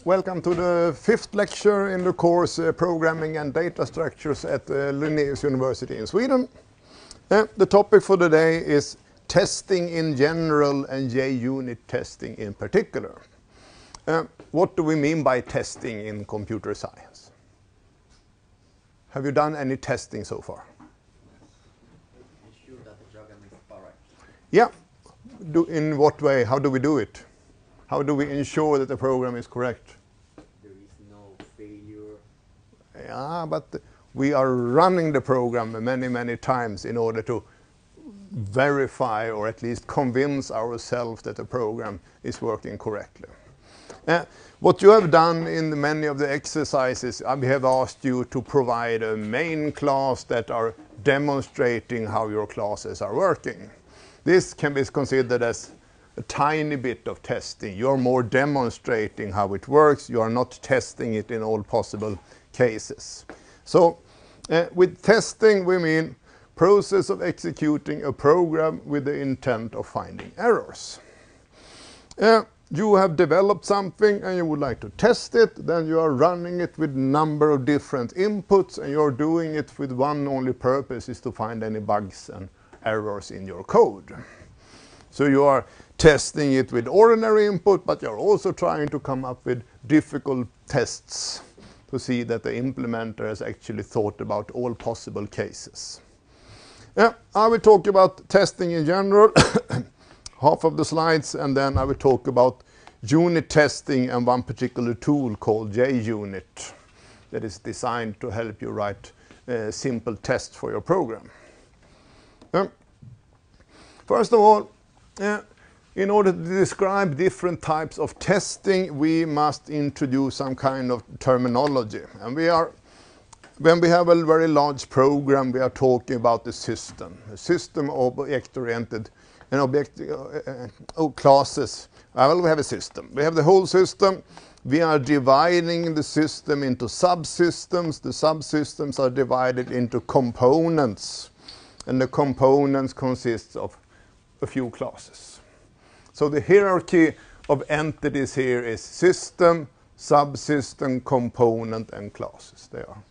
Welcome to the 5th lecture in the course Programming and Data Structures at Linnaeus University in Sweden. The topic for today is testing in general and JUnit testing in particular. What do we mean by testing in computer science? Have you done any testing so far? Ensure that the program is correct. Yeah. In what way? How do we do it? How do we ensure that the program is correct? There is no failure. Yeah, but we are running the program many times in order to verify or at least convince ourselves that the program is working correctly. What you have done in many of the exercises, I have asked you to provide a main class that are demonstrating how your classes are working. This can be considered as a tiny bit of testing. You're more demonstrating how it works. You are not testing it in all possible cases. So with testing we mean process of executing a program with the intent of finding errors. You have developed something and you would like to test it, then you are running it with a number of different inputs and you're doing it with one only purpose, is to find any bugs and errors in your code. So you are testing it with ordinary input, but you're also trying to come up with difficult tests to see that the implementer has actually thought about all possible cases. I will talk about testing in general, half of the slides, and then I will talk about unit testing and one particular tool called JUnit that is designed to help you write simple tests for your program. First of all, in order to describe different types of testing, we must introduce some kind of terminology. And when we have a very large program, we are talking about the system. A system object-oriented and classes. Well, we have a system. We have the whole system. We are dividing the system into subsystems. The subsystems are divided into components. And the components consist of a few classes. So the hierarchy of entities here is system, subsystem, component, and classes. They are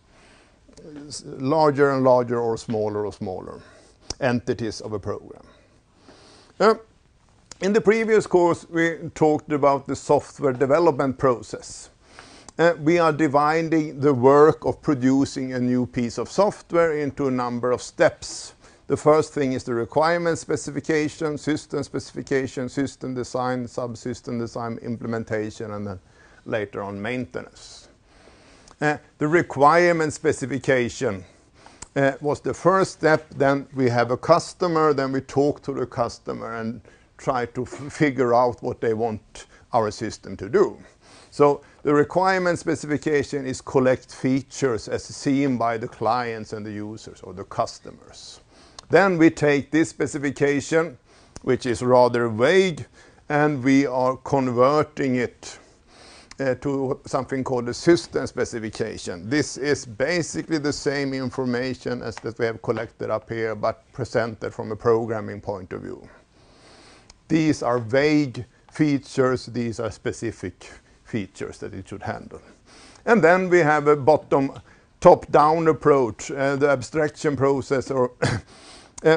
larger and larger or smaller entities of a program. In the previous course, we talked about the software development process. We are dividing the work of producing a new piece of software into a number of steps. The first thing is the requirement specification, system design, subsystem design, implementation, and then later on maintenance. The requirement specification was the first step. Then we have a customer, then we talk to the customer and try to figure out what they want our system to do. So the requirement specification is collect features as seen by the clients and the users or the customers. Then we take this specification, which is rather vague, and we are converting it to something called a system specification. This is basically the same information as that we have collected up here, but presented from a programming point of view. These are vague features, these are specific features that it should handle. And then we have a top-down approach, the abstraction process, or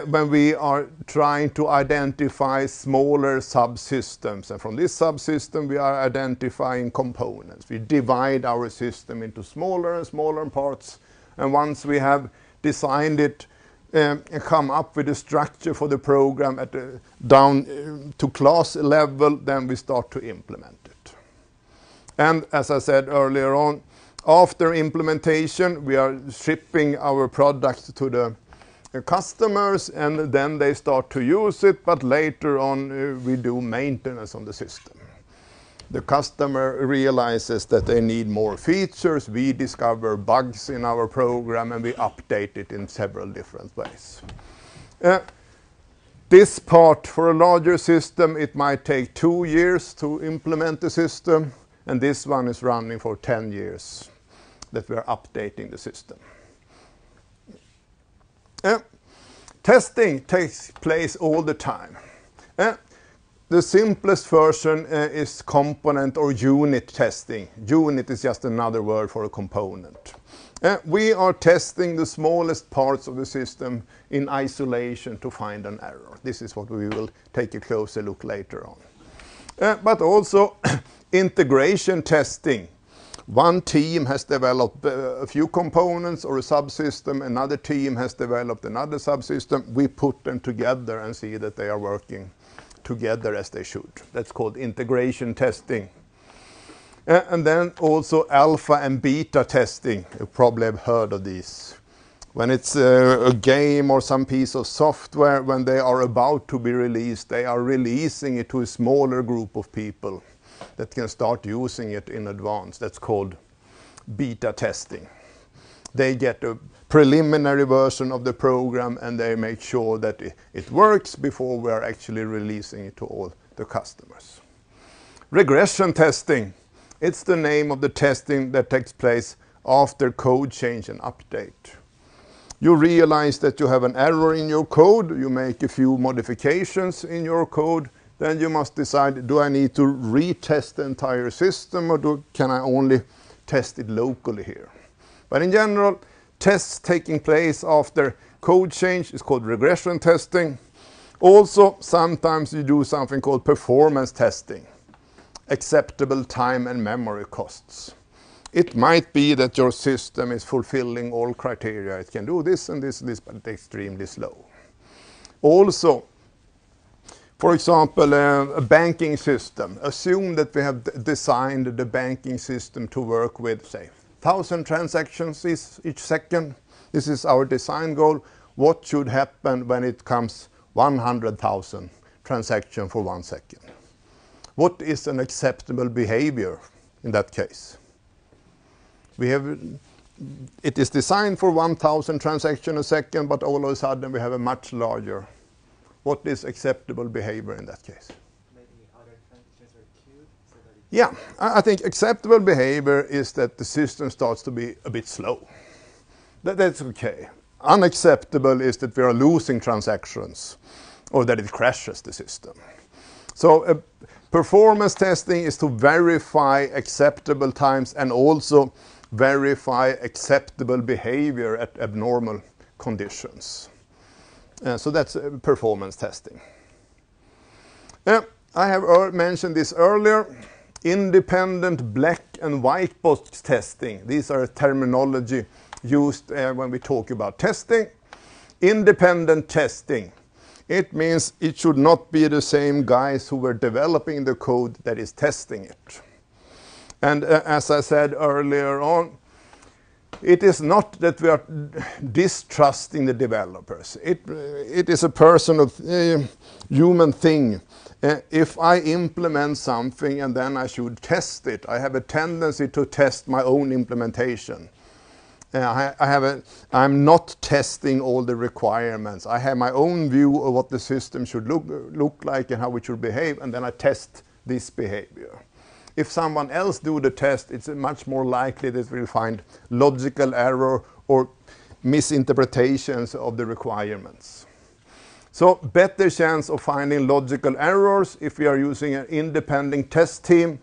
when we are trying to identify smaller subsystems. And from this subsystem we are identifying components. We divide our system into smaller and smaller parts. And once we have designed it and come up with a structure for the program at down to class level, then we start to implement it. And as I said earlier on, after implementation we are shipping our product to the customers, and then they start to use it, but later on we do maintenance on the system. The customer realizes that they need more features, we discover bugs in our program, and we update it in several different ways. This part, for a larger system, it might take 2 years to implement the system, and this one is running for 10 years that we are updating the system. Testing takes place all the time. the simplest version is component or unit testing. Unit is just another word for a component. We are testing the smallest parts of the system in isolation to find an error. This is what we will take a closer look later on. But also integration testing. One team has developed a few components or a subsystem, another team has developed another subsystem. We put them together and see that they are working together as they should. That's called integration testing. And then also alpha and beta testing. You probably have heard of these. When it's a game or some piece of software, when they are about to be released, they are releasing it to a smaller group of people that can start using it in advance. That's called beta testing. They get a preliminary version of the program and they make sure that it works before we are actually releasing it to all the customers. Regression testing. It's the name of the testing that takes place after code change and update. You realize that you have an error in your code, you make a few modifications in your code, then you must decide, do I need to retest the entire system or can I only test it locally here? But in general, tests taking place after code change is called regression testing. Also, sometimes you do something called performance testing. Acceptable time and memory costs. It might be that your system is fulfilling all criteria. It can do this and this and this, but it's extremely slow. Also, for example, a banking system. Assume that we have designed the banking system to work with, say, 1,000 transactions each second. This is our design goal. What should happen when it comes 100,000 transactions for 1 second? What is an acceptable behavior in that case? It is designed for 1,000 transactions a second, but all of a sudden we have a much larger. What is acceptable behavior in that case? Maybe other transactions are queued so that it's... Yeah, I think acceptable behavior is that the system starts to be a bit slow. That's okay. Unacceptable is that we are losing transactions or that it crashes the system. So performance testing is to verify acceptable times and also verify acceptable behavior at abnormal conditions. So that's performance testing. I have mentioned this earlier. Independent black and white box testing. These are terminology used when we talk about testing. Independent testing. It means it should not be the same guys who were developing the code that is testing it. And as I said earlier on, it is not that we are distrusting the developers. It is a personal human thing. If I implement something and then I should test it, I have a tendency to test my own implementation. I'm not testing all the requirements. I have my own view of what the system should look like and how it should behave, and then I test this behavior. If someone else do the test, it's much more likely that we'll find logical error or misinterpretations of the requirements. So better chance of finding logical errors if we are using an independent test team.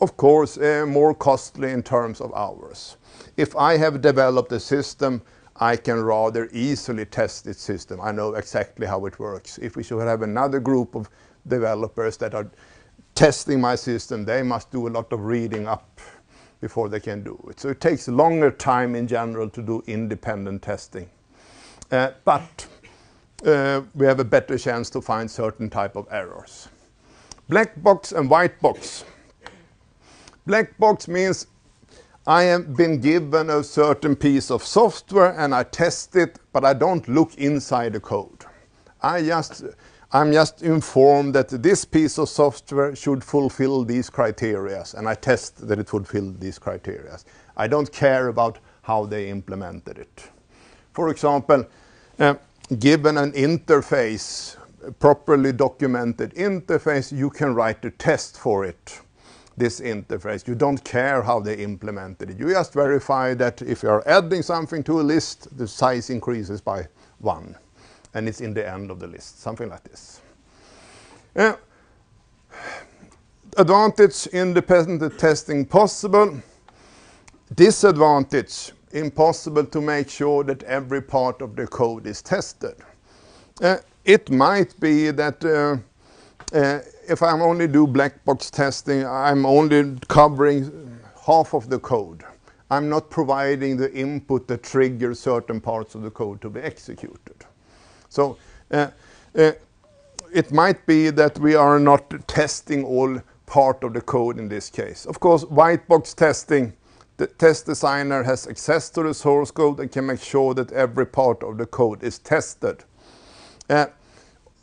Of course, more costly in terms of hours. If I have developed a system, I can rather easily test its system. I know exactly how it works. If we should have another group of developers that are testing my system, they must do a lot of reading up before they can do it. So it takes longer time in general to do independent testing. But we have a better chance to find certain type of errors. Black box and white box. Black box means I have been given a certain piece of software and I test it, but I don't look inside the code. I'm just informed that this piece of software should fulfill these criteria, and I test that it fulfills these criteria. I don't care about how they implemented it. For example, given an interface, a properly documented interface, you can write a test for it, this interface. You don't care how they implemented it. You just verify that if you are adding something to a list, the size increases by 1. And it's in the end of the list, something like this. Advantage, independent testing possible. Disadvantage, impossible to make sure that every part of the code is tested. It might be that if I only do black box testing, I'm only covering half of the code. I'm not providing the input that triggers certain parts of the code to be executed. So it might be that we are not testing all part of the code in this case. Of course, white box testing, the test designer has access to the source code and can make sure that every part of the code is tested.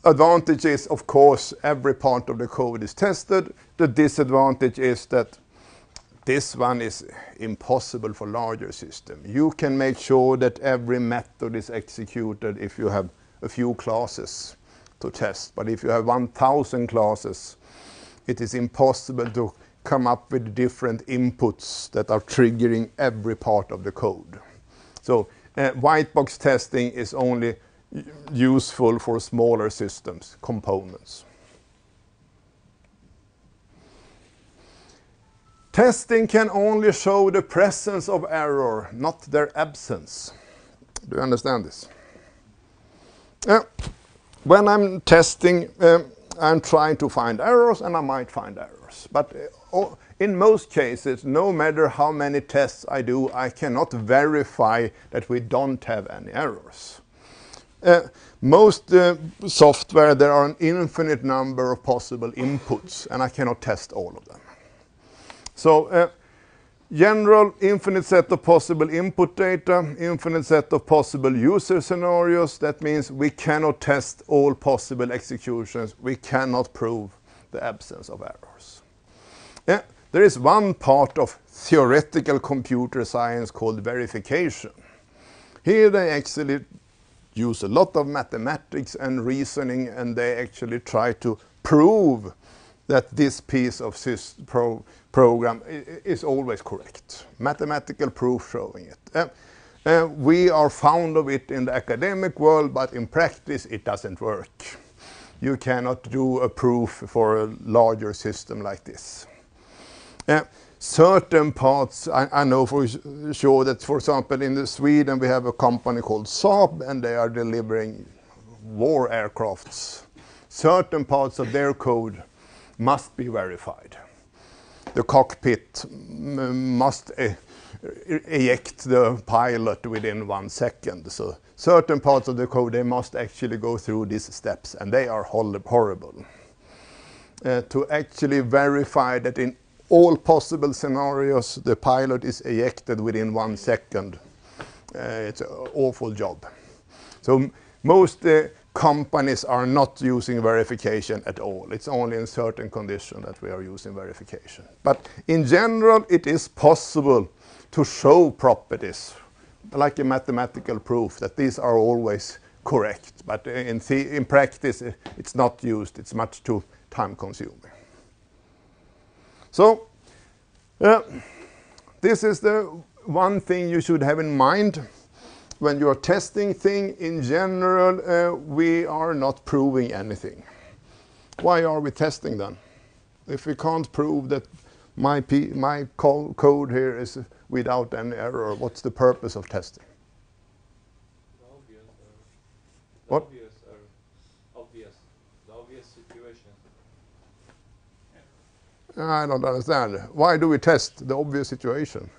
Advantage is, of course, every part of the code is tested. The disadvantage is that this one is impossible for larger systems. You can make sure that every method is executed if you have a few classes to test. But if you have 1,000 classes, it is impossible to come up with different inputs that are triggering every part of the code. So white box testing is only useful for smaller systems, components. Testing can only show the presence of error, not their absence. Do you understand this? When I'm testing, I'm trying to find errors, and I might find errors. But in most cases, no matter how many tests I do, I cannot verify that we don't have any errors. Most software, there are an infinite number of possible inputs, and I cannot test all of them. So general infinite set of possible input data, infinite set of possible user scenarios. That means we cannot test all possible executions. We cannot prove the absence of errors. There is one part of theoretical computer science called verification. Here they actually use a lot of mathematics and reasoning, and they actually try to prove that this piece of program is always correct. Mathematical proof showing it. We are fond of it in the academic world, but in practice it doesn't work. You cannot do a proof for a larger system like this. Certain parts, I know for sure that, for example, in Sweden we have a company called Saab, and they are delivering war aircrafts. Certain parts of their code must be verified. The cockpit must eject the pilot within 1 second. So certain parts of the code, they must actually go through these steps, and they are horrible. To actually verify that in all possible scenarios the pilot is ejected within 1 second, it's an awful job. So most companies are not using verification at all. It's only in certain conditions that we are using verification. But in general, it is possible to show properties, like a mathematical proof, that these are always correct. But in practice, it's not used. It's much too time-consuming. So, this is the one thing you should have in mind. When you are testing things, in general, we are not proving anything. Why are we testing then? If we can't prove that my code here is without any error, what's the purpose of testing? The What? obvious situation. I don't understand. Why do we test the obvious situation?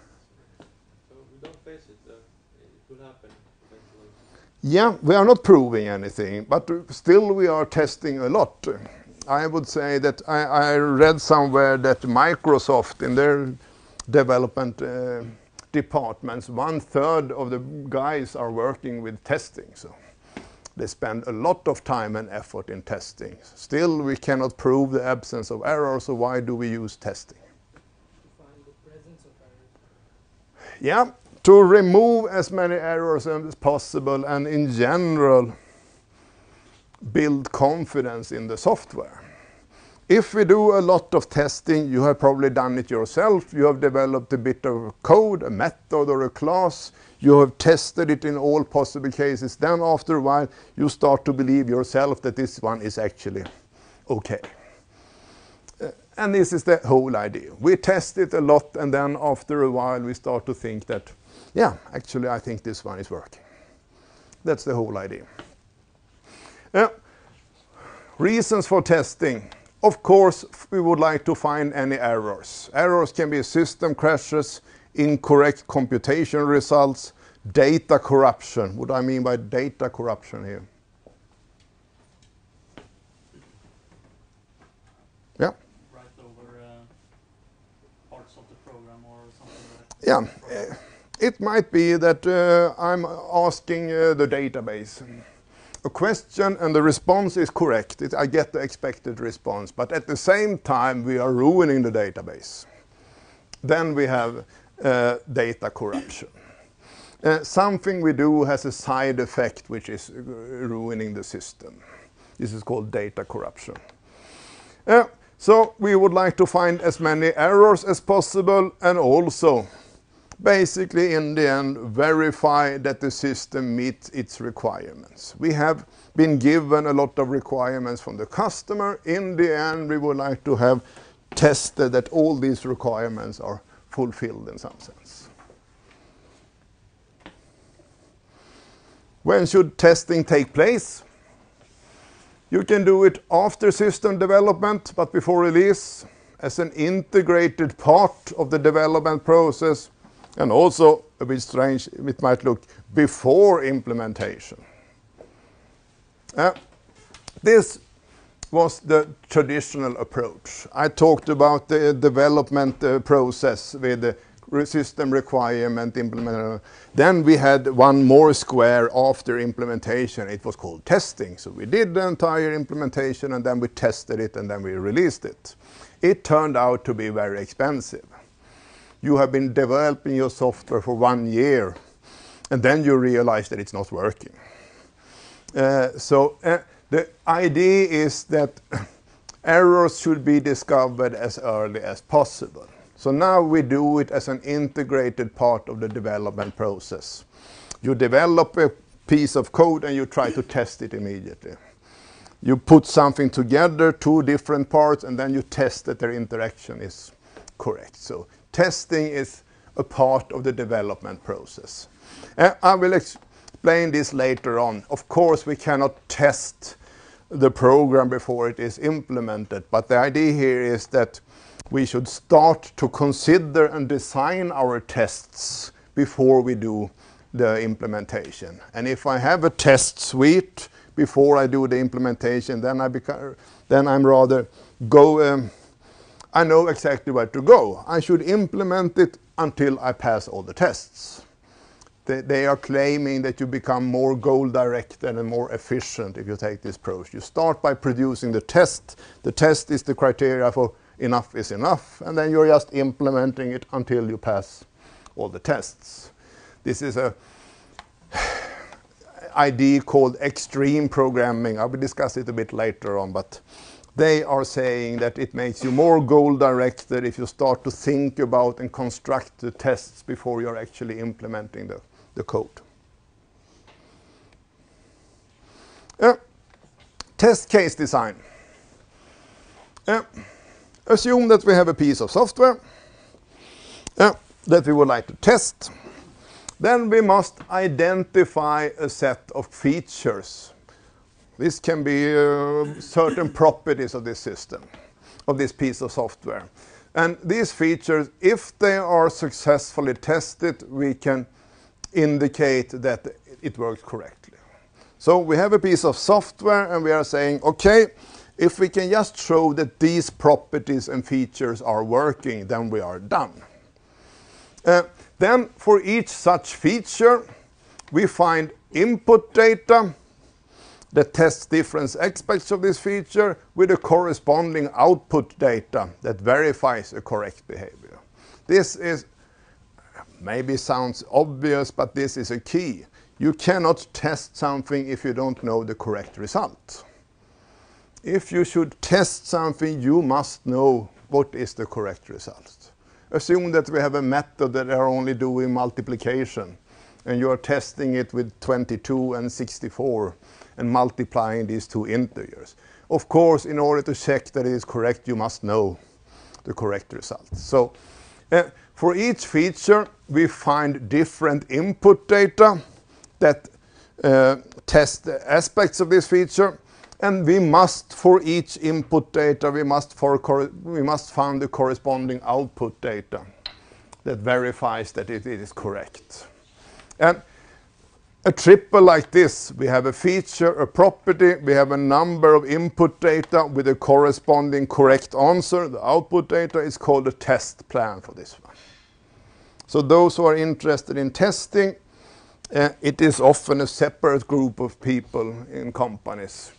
So we don't face it. It will happen eventually. Yeah, we are not proving anything, but still we are testing a lot. I would say that I read somewhere that Microsoft, in their development departments, 1/3 of the guys are working with testing. So they spend a lot of time and effort in testing. Still, we cannot prove the absence of error, so why do we use testing? To find the presence of errors. Yeah, to remove as many errors as possible, and in general build confidence in the software. If we do a lot of testing, you have probably done it yourself. You have developed a bit of code, a method or a class. You have tested it in all possible cases. Then after a while, you start to believe yourself that this one is actually okay. And this is the whole idea. We test it a lot, and then after a while we start to think that, yeah, actually I think this one is working. That's the whole idea. Reasons for testing. Of course, we would like to find any errors. Errors can be system crashes, incorrect computation results, data corruption. What do I mean by data corruption here? Yeah. Write over parts of the program or something like that. Yeah. It might be that I'm asking the database a question and the response is correct. I get the expected response, but at the same time we are ruining the database. Then we have data corruption. Something we do has a side effect which is ruining the system. This is called data corruption. So we would like to find as many errors as possible, and also basically in the end verify that the system meets its requirements. We have been given a lot of requirements from the customer. In the end we would like to have tested that all these requirements are fulfilled in some sense. When should testing take place? You can do it after system development, but before release, as an integrated part of the development process, and also, a bit strange, it might look, before implementation. This was the traditional approach. I talked about the development process with the system requirement implementation. Then we had one more square after implementation. It was called testing. So we did the entire implementation, and then we tested it, and then we released it. It turned out to be very expensive. You have been developing your software for 1 year, and then you realize that it's not working. The idea is that errors should be discovered as early as possible. So now we do it as an integrated part of the development process. You develop a piece of code and you try to test it immediately. You put something together, 2 different parts, and then you test that their interaction is correct. So testing is a part of the development process. I will explain this later on. Of course, we cannot test the program before it is implemented, but the idea here is that we should start to consider and design our tests before we do the implementation. And if I have a test suite before I do the implementation, then I'm rather I know exactly where to go. I should implement it until I pass all the tests. They are claiming that you become more goal-directed and more efficient if you take this approach. You start by producing the test. The test is the criteria for enough is enough, and then you're just implementing it until you pass all the tests. This is a idea called extreme programming. I will discuss it a bit later on, but they are saying that it makes you more goal-directed if you start to think about and construct the tests before you're actually implementing the code. Test case design. Assume that we have a piece of software that we would like to test. Then we must identify a set of features. This can be certain properties of this system, of this piece of software. And these features, if they are successfully tested, we can indicate that it works correctly. So we have a piece of software and we are saying, okay, if we can just show that these properties and features are working, then we are done. Then for each such feature, we find input data that tests different aspects of this feature with a corresponding output data that verifies a correct behavior. This is, maybe sounds obvious, but this is a key. You cannot test something if you don't know the correct result. If you should test something, you must know what is the correct result. Assume that we have a method that are only doing multiplication, and you are testing it with 22 and 64 and multiplying these 2 integers. Of course, in order to check that it is correct, you must know the correct result. So for each feature, we find different input data that test the aspects of this feature, and we must, for each input data, we must find the corresponding output data that verifies that it is correct. And a triple like this, we have a feature, a property, we have a number of input data with a corresponding correct answer. The output data is called a test plan for this one. So those who are interested in testing, it is often a separate group of people in companies.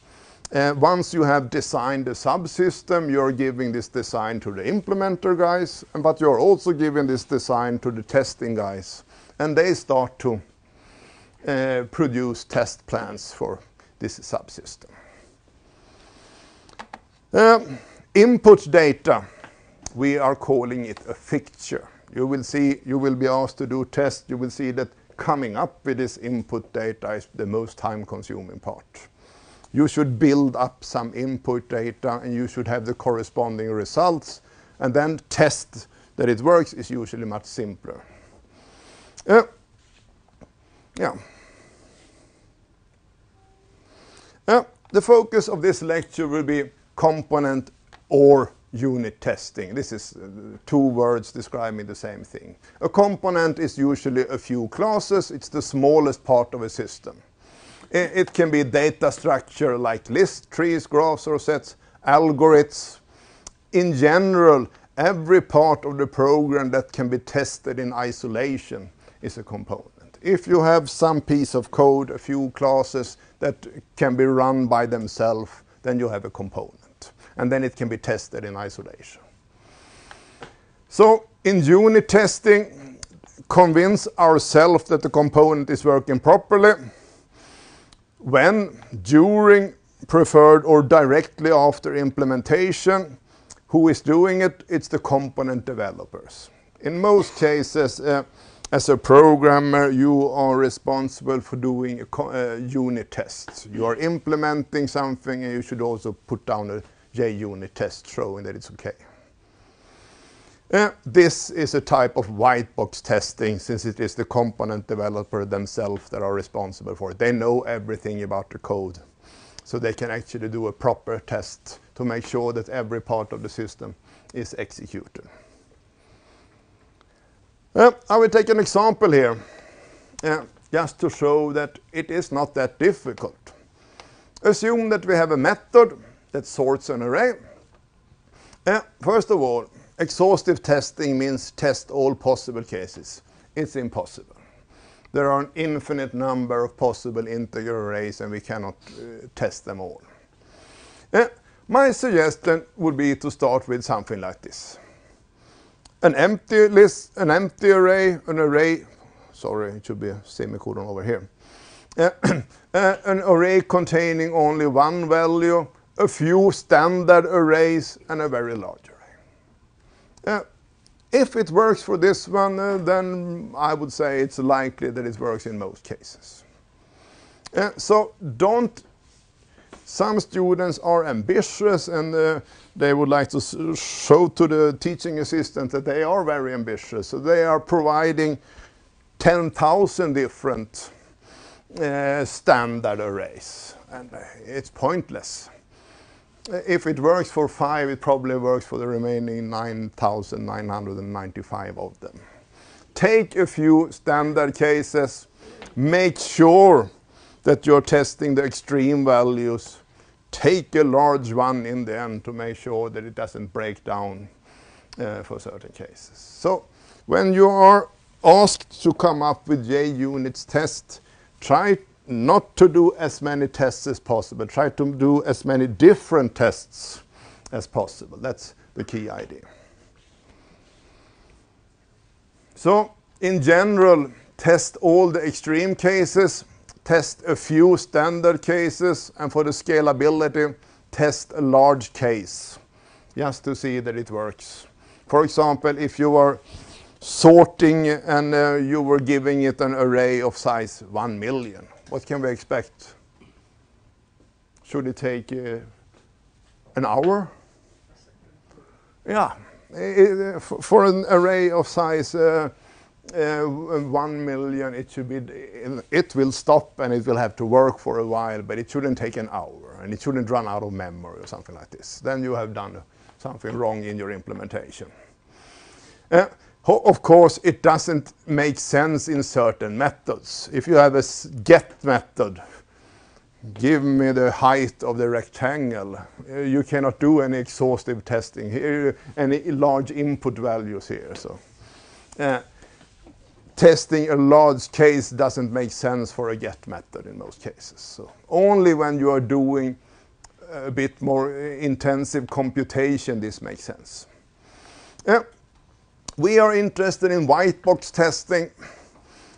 Once you have designed a subsystem, you're giving this design to the implementer guys, but you're also giving this design to the testing guys. And they start to produce test plans for this subsystem. Input data, we are calling it a fixture. You will be asked to do tests. You will see that coming up with this input data is the most time-consuming part. You should build up some input data, and you should have the corresponding results, and then test that it works is usually much simpler. The focus of this lecture will be component or unit testing. This is two words describing the same thing. A component is usually a few classes. It's the smallest part of a system. It can be data structure like lists, trees, graphs, or sets, algorithms. In general, every part of the program that can be tested in isolation is a component. If you have some piece of code, a few classes that can be run by themselves, then you have a component. And then it can be tested in isolation. So in unit testing, convince ourselves that the component is working properly. When, during, preferred, or directly after implementation, who is doing it? It's the component developers. In most cases, as a programmer, you are responsible for doing unit tests. You are implementing something, and you should also put down a JUnit test showing that it's okay. This is a type of white box testing, since it is the component developer themselves that are responsible for it. They know everything about the code, so they can actually do a proper test to make sure that every part of the system is executed. I will take an example here, just to show that it is not that difficult. Assume that we have a method that sorts an array. First of all, exhaustive testing means test all possible cases. It's impossible. There are an infinite number of possible integer arrays, and we cannot test them all. My suggestion would be to start with something like this. An empty list, an empty array, sorry, it should be a semicolon over here. An array containing only one value, a few standard arrays, and a very large array. If it works for this one, then I would say it's likely that it works in most cases. Some students are ambitious, and they would like to show to the teaching assistant that they are very ambitious. So they are providing 10,000 different standard arrays, and it's pointless. If it works for 5, it probably works for the remaining 9,995 of them. Take a few standard cases, make sure that you're testing the extreme values. Take a large one in the end to make sure that it doesn't break down for certain cases. So when you are asked to come up with JUnit's test, try not to do as many tests as possible. Try to do as many different tests as possible. That's the key idea. So in general, test all the extreme cases, test a few standard cases, and for the scalability, test a large case, just to see that it works. For example, if you are sorting and you were giving it an array of size 1 million, what can we expect? Should it take an hour? Yeah, For an array of size 1 million, it will stop and it will have to work for a while, but it shouldn't take an hour and it shouldn't run out of memory or something like this. Then you have done something wrong in your implementation. Of course, it doesn't make sense in certain methods. If you have a get method, give me the height of the rectangle, you cannot do any exhaustive testing here, any large input values here. So testing a large case doesn't make sense for a get method in most cases. So only when you are doing a bit more intensive computation this makes sense. We are interested in white box testing.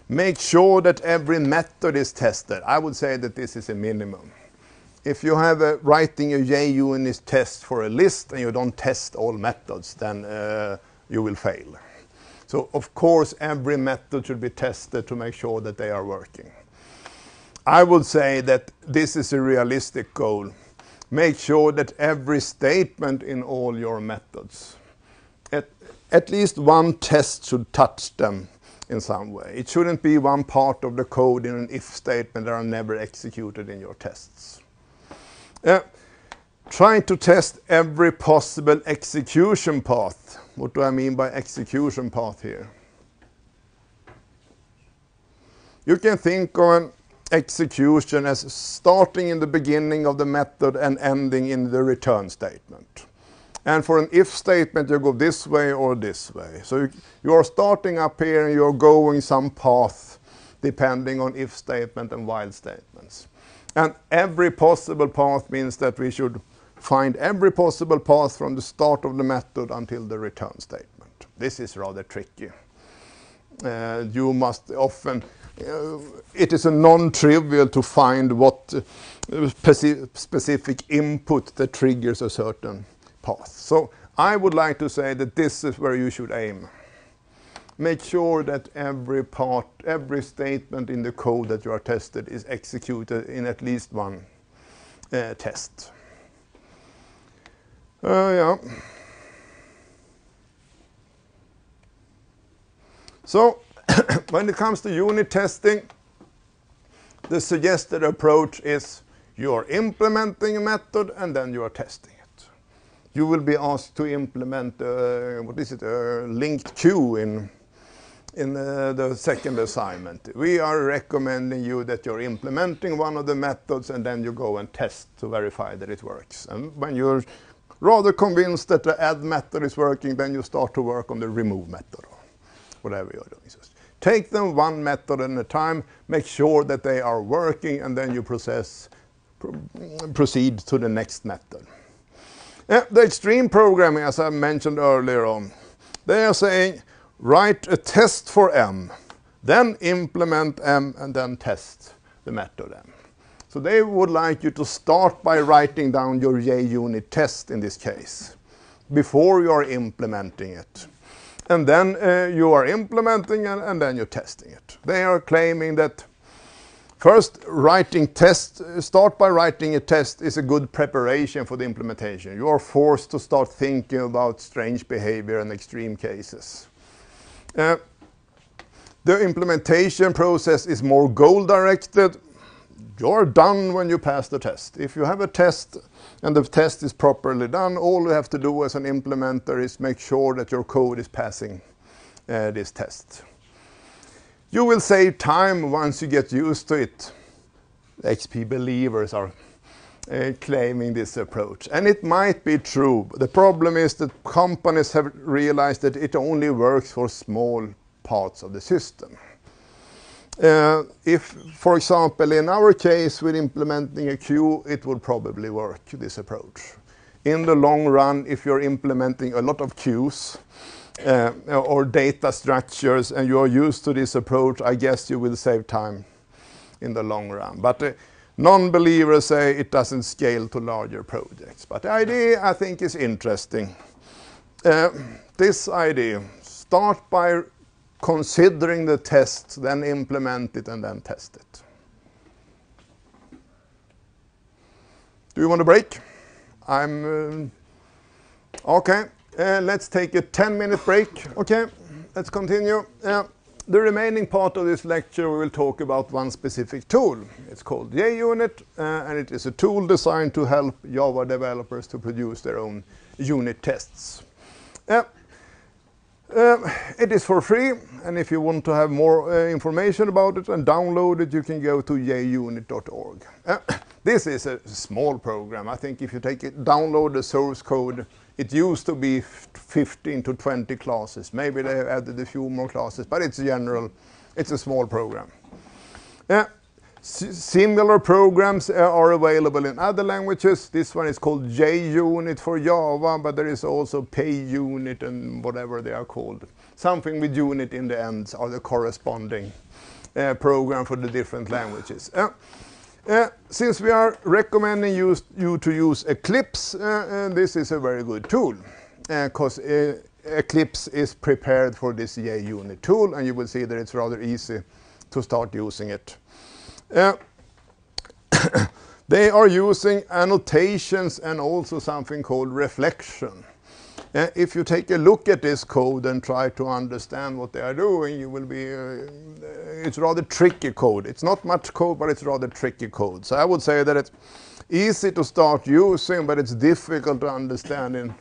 Make sure that every method is tested. I would say that this is a minimum. If you have writing a JUnit test for a list and you don't test all methods, then you will fail. So of course every method should be tested to make sure that they are working. I would say that this is a realistic goal. Make sure that every statement in all your methods, at least one test should touch them in some way. It shouldn't be one part of the code in an if statement that are never executed in your tests. Try to test every possible execution path. What do I mean by execution path here? You can think of an execution as starting in the beginning of the method and ending in the return statement. And for an if statement, you go this way or this way. So you are starting up here and you're going some path depending on if statement and while statements. And every possible path means that we should find every possible path from the start of the method until the return statement. This is rather tricky. You must often, it is a non-trivial to find what specific input that triggers a certain path. So I would like to say that this is where you should aim. Make sure that every part, every statement in the code that you are tested is executed in at least one test. Yeah. So when it comes to unit testing, the suggested approach is you are implementing a method and then you are testing it. You will be asked to implement a linked queue in the second assignment. We are recommending you that you're implementing one of the methods and then you go and test to verify that it works. And when you're rather convinced that the add method is working, then you start to work on the remove method or whatever you're doing. So take them one method at a time, make sure that they are working, and then you proceed to the next method. The extreme programming, as I mentioned earlier on, they are saying write a test for M, then implement M, and then test the method M. So they would like you to start by writing down your JUnit test in this case, before you are implementing it. And then you are implementing and then you're testing it. They are claiming that first, start by writing a test is a good preparation for the implementation. You are forced to start thinking about strange behavior and extreme cases. The implementation process is more goal-directed. You're done when you pass the test. If you have a test and the test is properly done, all you have to do as an implementer is make sure that your code is passing this test. You will save time once you get used to it. XP believers are claiming this approach. And it might be true. The problem is that companies have realized that it only works for small parts of the system. If, for example, in our case with implementing a queue, it would probably work, this approach. In the long run, if you're implementing a lot of queues, or data structures and you are used to this approach, I guess you will save time in the long run. But non-believers say it doesn't scale to larger projects. But the idea, I think, is interesting. This idea, start by considering the test, then implement it and then test it. Do you want a break? Okay. let's take a 10-minute break. Okay, let's continue. The remaining part of this lecture we will talk about one specific tool. It's called JUnit, and it is a tool designed to help Java developers to produce their own unit tests. It is for free, and if you want to have more information about it and download it, you can go to JUnit.org. This is a small program. I think if you download the source code, it used to be 15 to 20 classes. Maybe they have added a few more classes, but it's general. It's a small program. Similar programs are available in other languages. This one is called JUnit for Java, but there is also PayUnit and whatever they are called. Something with unit in the end are the corresponding program for the different languages. Since we are recommending you to use Eclipse, this is a very good tool because Eclipse is prepared for this JUnit tool, and you will see that it's rather easy to start using it. They are using annotations and also something called reflection. If you take a look at this code and try to understand what they are doing, you will be, it's rather tricky code. It's not much code, but it's rather tricky code. So I would say that it's easy to start using, but it's difficult to understand in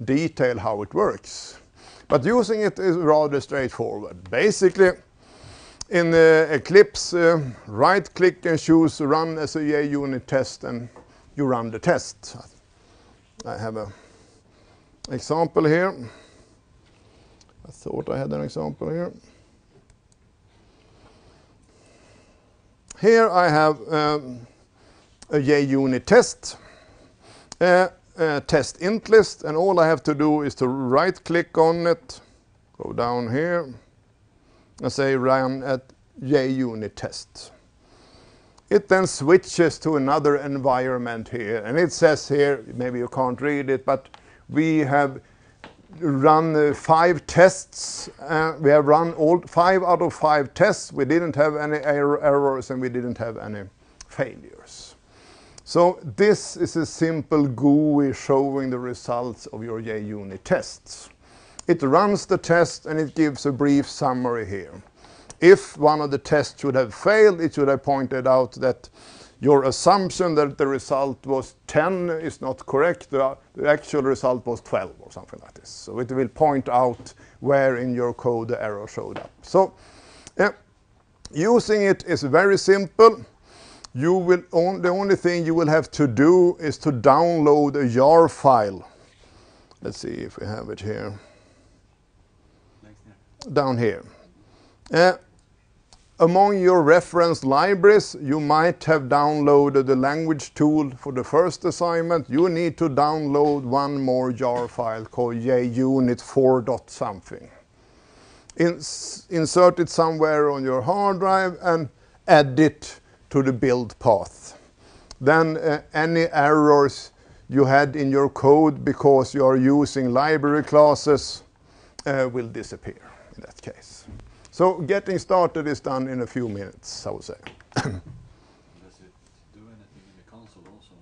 detail how it works. But using it is rather straightforward. Basically, in Eclipse, right-click and choose Run as a JUnit test, and you run the test. I have an example here. I thought I had an example here. Here I have a JUnit test, test int list, and all I have to do is to right-click on it, go down here, and say run at JUnit test. It then switches to another environment here, and it says here, maybe you can't read it, but we have run 5 tests. We have run all 5 out of 5 tests. We didn't have any errors and we didn't have any failures. So this is a simple GUI showing the results of your JUnit tests. It runs the test and it gives a brief summary here. If one of the tests should have failed, it should have pointed out that your assumption that the result was 10 is not correct. The actual result was 12 or something like this. So it will point out where in your code the error showed up. So using it is very simple. The only thing you will have to do is to download a jar file. Let's see if we have it here. Down here. Among your reference libraries, you might have downloaded the language tool for the first assignment. You need to download one more jar file called JUnit 4. something. Insert it somewhere on your hard drive and add it to the build path. Then any errors you had in your code because you are using library classes will disappear in that case. So getting started is done in a few minutes, I would say. Does it do anything in the console also?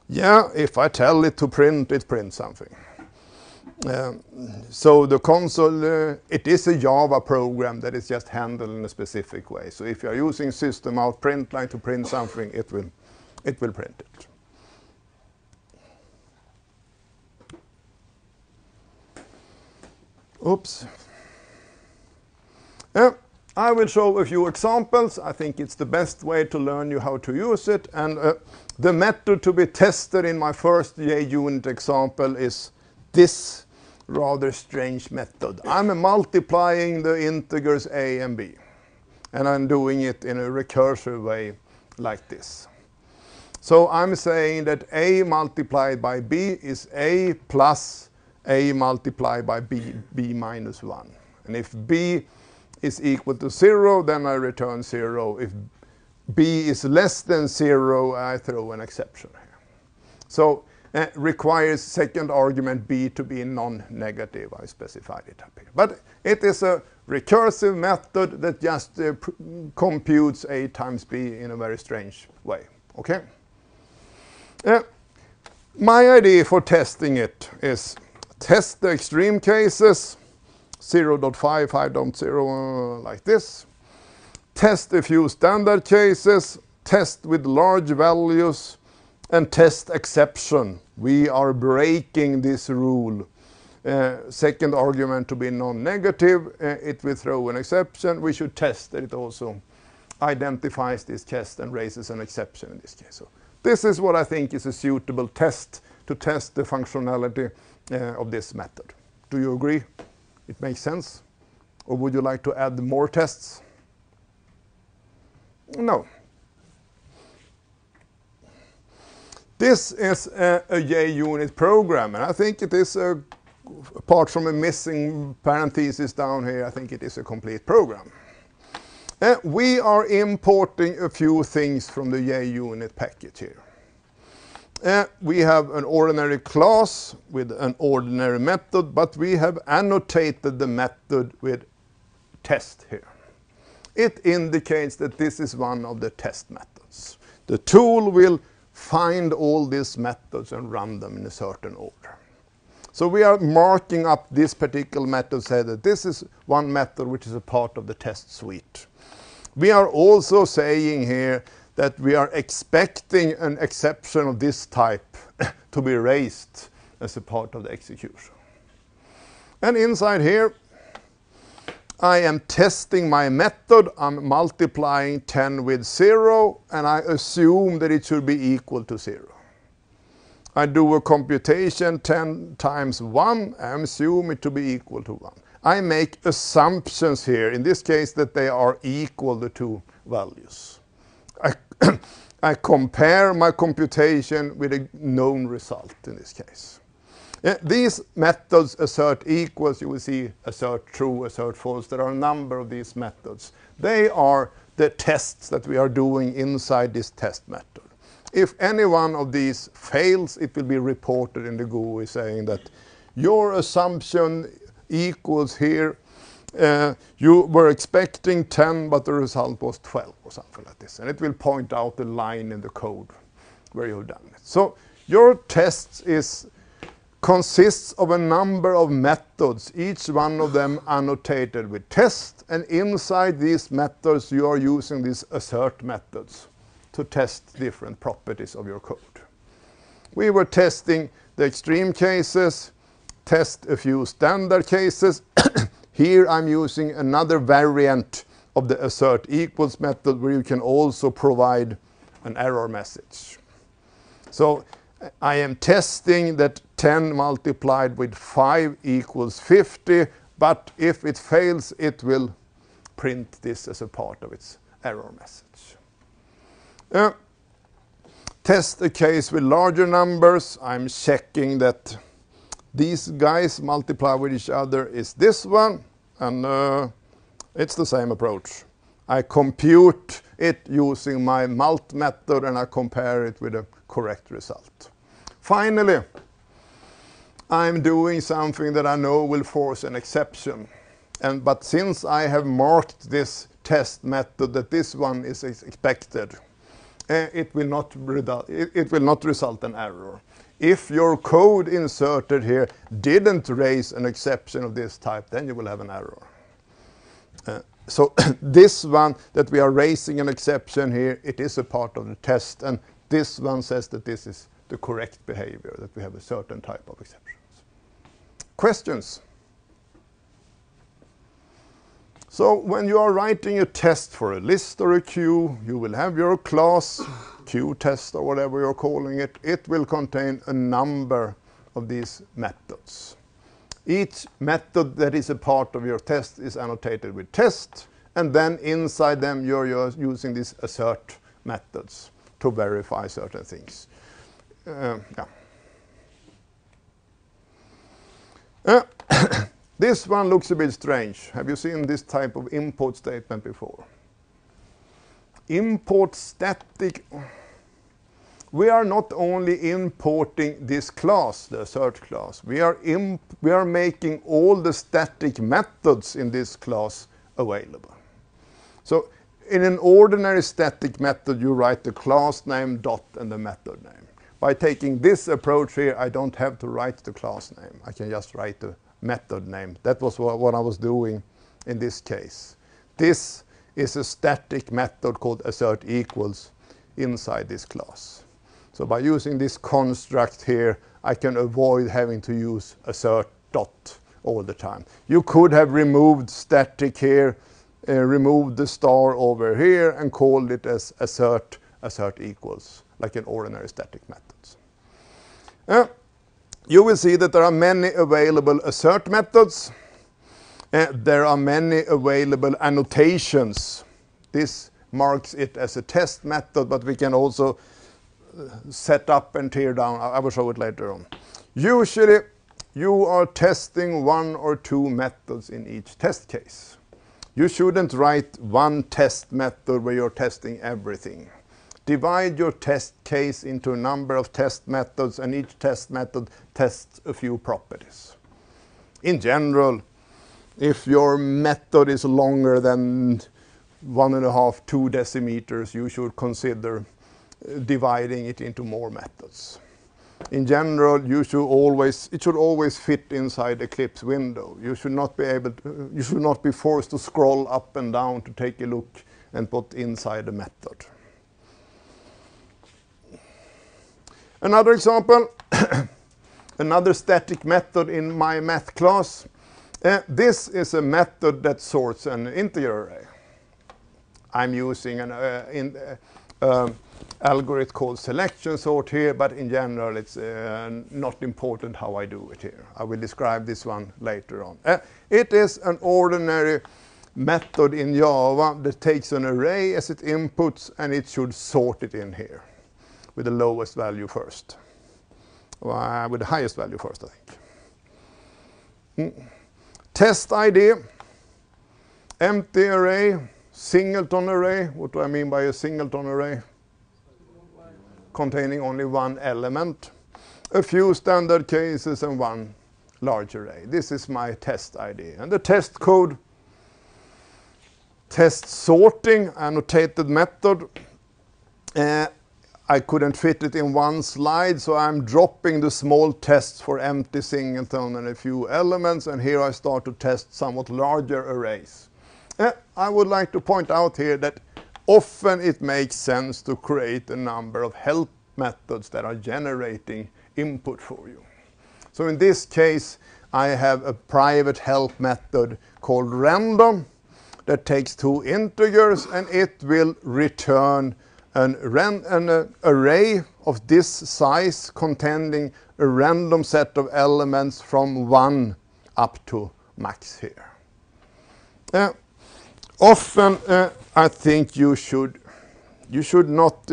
Yeah, if I tell it to print, it prints something. So the console, it is a Java program that is just handled in a specific way. So if you are using system out println to print something, it will print it. Oops. I will show a few examples. I think it's the best way to learn you how to use it. And the method to be tested in my first JUnit example is this rather strange method. I'm multiplying the integers a and b. And I'm doing it in a recursive way like this. So I'm saying that a multiplied by b is a plus a multiplied by b, b minus 1. And if b is equal to 0, then I return 0. If b is less than 0, I throw an exception here. So requires second argument b to be non-negative. I specified it up here. But it is a recursive method that just computes a times b in a very strange way. Okay? My idea for testing it is test the extreme cases, 0.5, 5.0, like this. Test a few standard cases, test with large values, and test exception. We are breaking this rule. Second argument to be non-negative, it will throw an exception. We should test that it also identifies this test and raises an exception in this case. So this is what I think is a suitable test to test the functionality of this method. Do you agree? It makes sense? Or would you like to add more tests? No. This is a JUnit program, and I think it is, apart from a missing parenthesis down here, I think it is a complete program. We are importing a few things from the JUnit package here. We have an ordinary class with an ordinary method, but we have annotated the method with test here. It indicates that this is one of the test methods. The tool will find all these methods and run them in a certain order. So we are marking up this particular method, say that this is one method which is a part of the test suite. We are also saying here that we are expecting an exception of this type to be raised as a part of the execution. And inside here, I am testing my method. I'm multiplying 10 with 0, and I assume that it should be equal to 0. I do a computation 10 times 1, I assume it to be equal to 1. I make assumptions here, in this case that they are equal, the two values. I compare my computation with a known result in this case. These methods assert equals, you will see assert true, assert false. There are a number of these methods. They are the tests that we are doing inside this test method. If any one of these fails, it will be reported in the GUI saying that your assumption equals here. You were expecting 10, but the result was 12 or something like this. And it will point out the line in the code where you've done it. So your test consists of a number of methods, each one of them annotated with test. And inside these methods, you are using these assert methods to test different properties of your code. We were testing the extreme cases, test a few standard cases. Here I'm using another variant of the assert equals method where you can also provide an error message. So I am testing that 10 multiplied with 5 equals 50, but if it fails, it will print this as a part of its error message. Test a case with larger numbers. I'm checking that these guys multiply with each other is this one, and it's the same approach. I compute it using my mult method and I compare it with a correct result. Finally, I'm doing something that I know will force an exception. But since I have marked this test method that this one is expected, it will not result in error. If your code inserted here didn't raise an exception of this type, then you will have an error. So this one that we are raising an exception here, it is a part of the test, and this one says that this is the correct behavior, that we have a certain type of exceptions. Questions? So when you are writing a test for a list or a queue, you will have your class, queue test or whatever you're calling it. It will contain a number of these methods. Each method that is a part of your test is annotated with test, and then inside them you're using these assert methods to verify certain things. This one looks a bit strange. Have you seen this type of import statement before? Import static. We are not only importing this class, the assert class. We are making all the static methods in this class available. So in an ordinary static method, you write the class name, dot, and the method name. by taking this approach here, I don't have to write the class name. I can just write the method name. That was what I was doing in this case. This is a static method called assert equals inside this class. So by using this construct here, I can avoid having to use assert dot all the time. You could have removed static here, removed the star over here, and called it as assert equals, like in ordinary static methods. You will see that there are many available assert methods. There are many available annotations. This marks it as a test method, but we can also set up and tear down. I will show it later on. Usually, you are testing one or two methods in each test case. You shouldn't write one test method where you're testing everything. Divide your test case into a number of test methods, and each test method tests a few properties. In general, if your method is longer than 1.5, 2 decimeters, you should consider dividing it into more methods. In general, it should always fit inside Eclipse window. You should not be forced to scroll up and down to take a look and put inside the method. Another example, another static method in my math class. This is a method that sorts an integer array. I'm using an algorithm called selection sort here, but in general it's not important how I do it here. I will describe this one later on. It is an ordinary method in Java that takes an array as its inputs, and it should sort it in here with the lowest value first. With the highest value first, I think. Test ID, empty array, singleton array. What do I mean by a singleton array? Containing only one element, a few standard cases, and one large array. This is my test ID. And the test code, test sorting, annotated method. I couldn't fit it in one slide, so I'm dropping the small tests for empty singleton and a few elements, and here I start to test somewhat larger arrays. I would like to point out here that often it makes sense to create a number of help methods that are generating input for you. So in this case, I have a private help method called random that takes 2 integers, and it will return an array of this size containing a random set of elements from 1 up to max here. Often I think you should not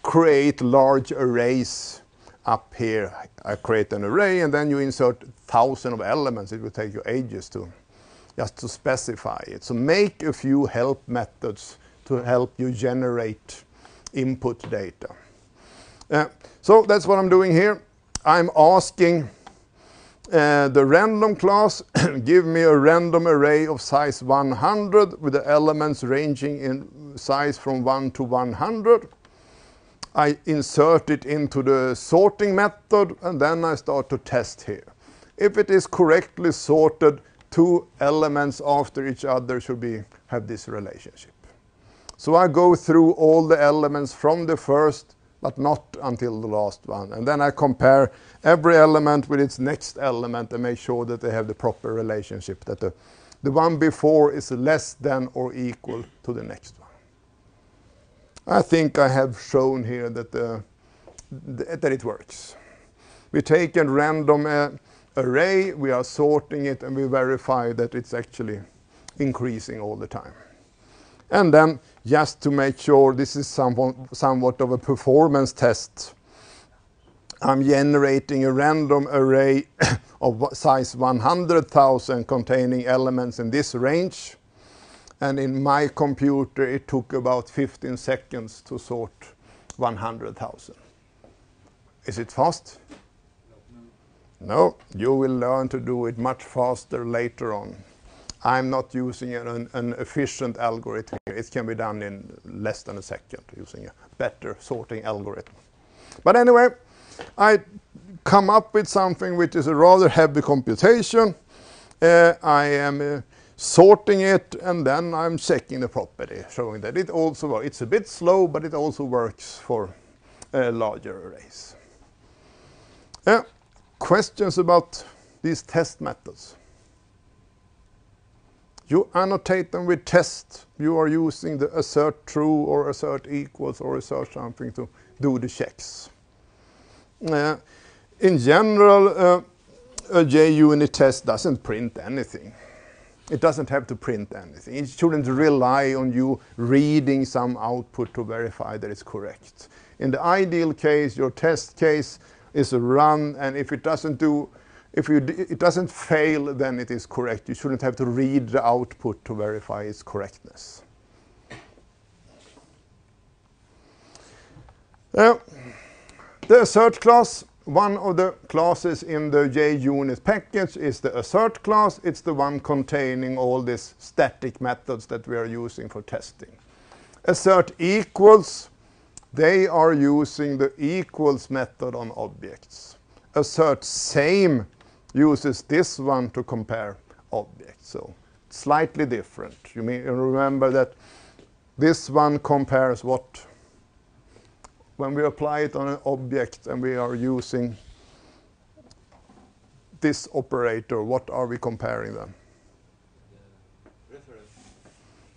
create large arrays up here. I create an array and then you insert 1,000 of elements. It will take you ages just to specify it. So make a few help methods to help you generate input data. So that's what I'm doing here. I'm asking the random class, give me a random array of size 100 with the elements ranging in size from 1 to 100. I insert it into the sorting method, and then I start to test here. If it is correctly sorted, 2 elements after each other should have this relationship. So I go through all the elements from the first, but not until the last one. And then I compare every element with its next element and make sure that they have the proper relationship, that the one before is less than or equal to the next one. I think I have shown here that it works. We take a random array, we are sorting it, and we verify that it's actually increasing all the time. And then, just to make sure this is somewhat of a performance test, I'm generating a random array of size 100,000 containing elements in this range. And in my computer, it took about 15 seconds to sort 100,000. Is it fast? No, you will learn to do it much faster later on. I'm not using an efficient algorithm here. It can be done in less than a second using a better sorting algorithm. But anyway, I come up with something which is a rather heavy computation. I am sorting it, and then I'm checking the property, showing that it also works. It's a bit slow, but it also works for larger arrays. Questions about these test methods? You annotate them with test. You are using the assert true or assert equals or assert something to do the checks. In general, a JUnit test doesn't print anything. It doesn't have to print anything. It shouldn't rely on you reading some output to verify that it's correct. In the ideal case, your test case is a run, and if it doesn't fail, then it is correct. You shouldn't have to read the output to verify its correctness. The assert class, one of the classes in the JUnit package is the assert class. It's the one containing all these static methods that we are using for testing. Assert equals, they are using the equals method on objects. Assert same uses this one to compare objects. So slightly different. You remember that this one compares what? When we apply it on an object and we are using this operator, what are we comparing them? Reference.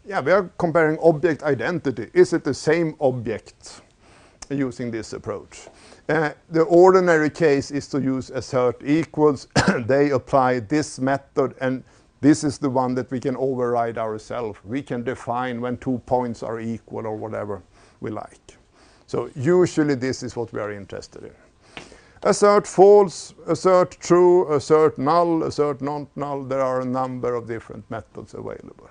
Yeah, we are comparing object identity. Is it the same object using this approach? The ordinary case is to use assert equals. They apply this method, and this is the one that we can override ourselves. We can define when 2 points are equal or whatever we like. So usually this is what we are interested in. Assert false, assert true, assert null, assert not null. There are a number of different methods available.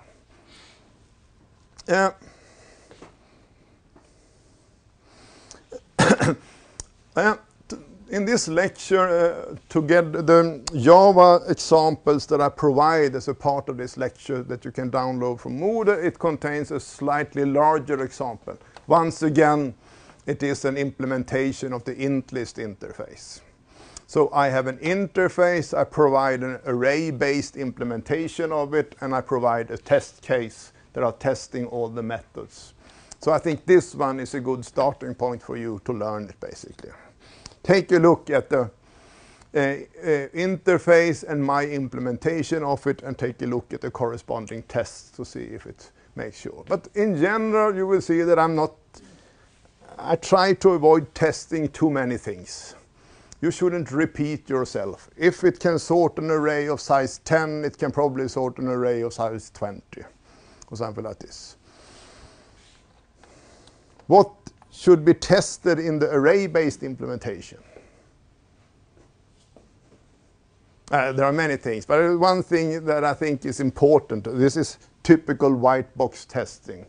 In this lecture, to get the Java examples that I provide as a part of this lecture that you can download from Moodle, it contains a slightly larger example. Once again, it is an implementation of the int-list interface. So I have an interface, I provide an array-based implementation of it, and I provide a test case that are testing all the methods. So I think this one is a good starting point for you to learn it, basically. Take a look at the interface and my implementation of it, and take a look at the corresponding tests to see if it makes sure. But in general, you will see that I try to avoid testing too many things. You shouldn't repeat yourself. If it can sort an array of size 10, it can probably sort an array of size 20 or something like this. What should be tested in the array-based implementation? There are many things, but one thing that I think is important, this is typical white box testing.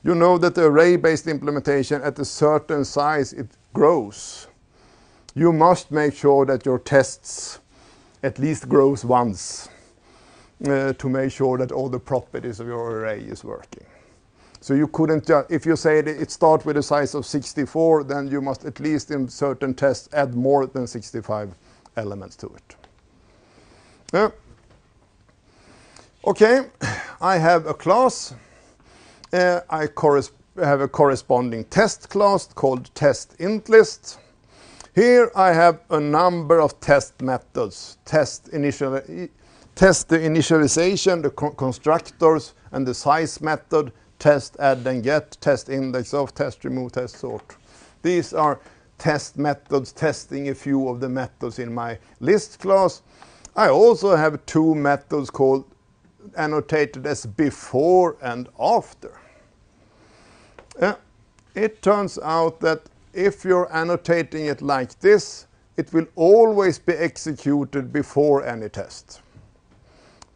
You know that the array-based implementation at a certain size, it grows. You must make sure that your tests at least grows once to make sure that all the properties of your array is working. So you couldn't just, if you say that it starts with a size of 64, then you must at least in certain tests add more than 65 elements to it. Okay, I have a class. I have a corresponding test class called testIntList. Here I have a number of test methods. Test the initialization, the constructors, and the size method. Test add and get, test index of, test remove, test sort. These are test methods testing a few of the methods in my list class. I also have two methods called annotated as before and after. It turns out that if you're annotating it like this, it will always be executed before any test.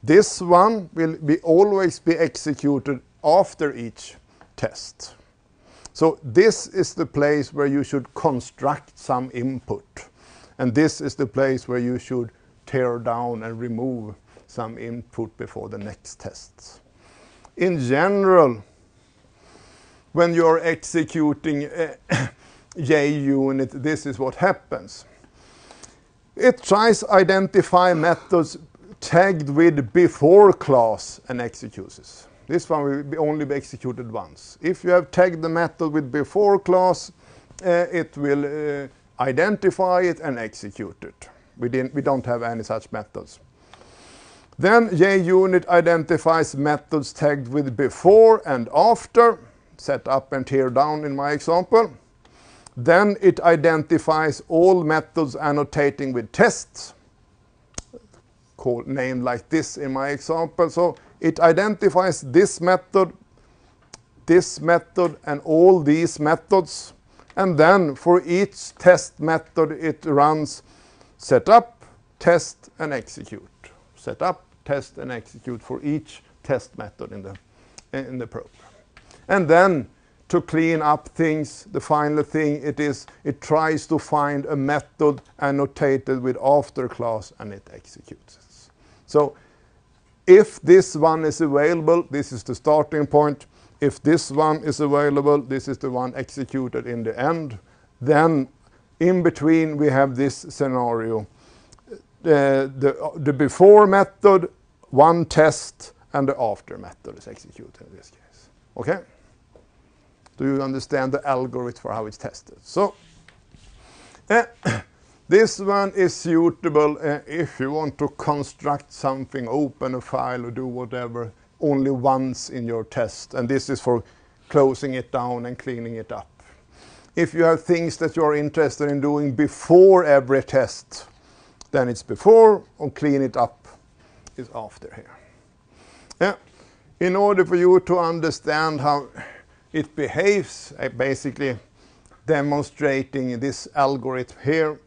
This one will always be executed after each test. So this is the place where you should construct some input. And this is the place where you should tear down and remove some input before the next tests. In general, when you're executing JUnit, this is what happens. It tries to identify methods tagged with before class and executes it. This one will only be executed once. If you have tagged the method with before class, it will identify it and execute it. We don't have any such methods. Then JUnit identifies methods tagged with before and after, set up and tear down in my example. Then it identifies all methods annotating with tests, named like this in my example. So it identifies this method, and all these methods. And then for each test method, it runs setup, test, and execute. Setup, test, and execute for each test method in the program. And then to clean up things, the final thing it tries to find a method annotated with after class, and it executes it. So if this one is available, this is the starting point. If this one is available, this is the one executed in the end. Then in between we have this scenario. The before method, one test, and the after method is executed in this case. Okay? Do you understand the algorithm for how it's tested? So this one is suitable if you want to construct something, open a file or do whatever, only once in your test. And this is for closing it down and cleaning it up. If you have things that you are interested in doing before every test, then it's before, or clean it up is after here. Yeah. In order for you to understand how it behaves, basically demonstrating this algorithm here,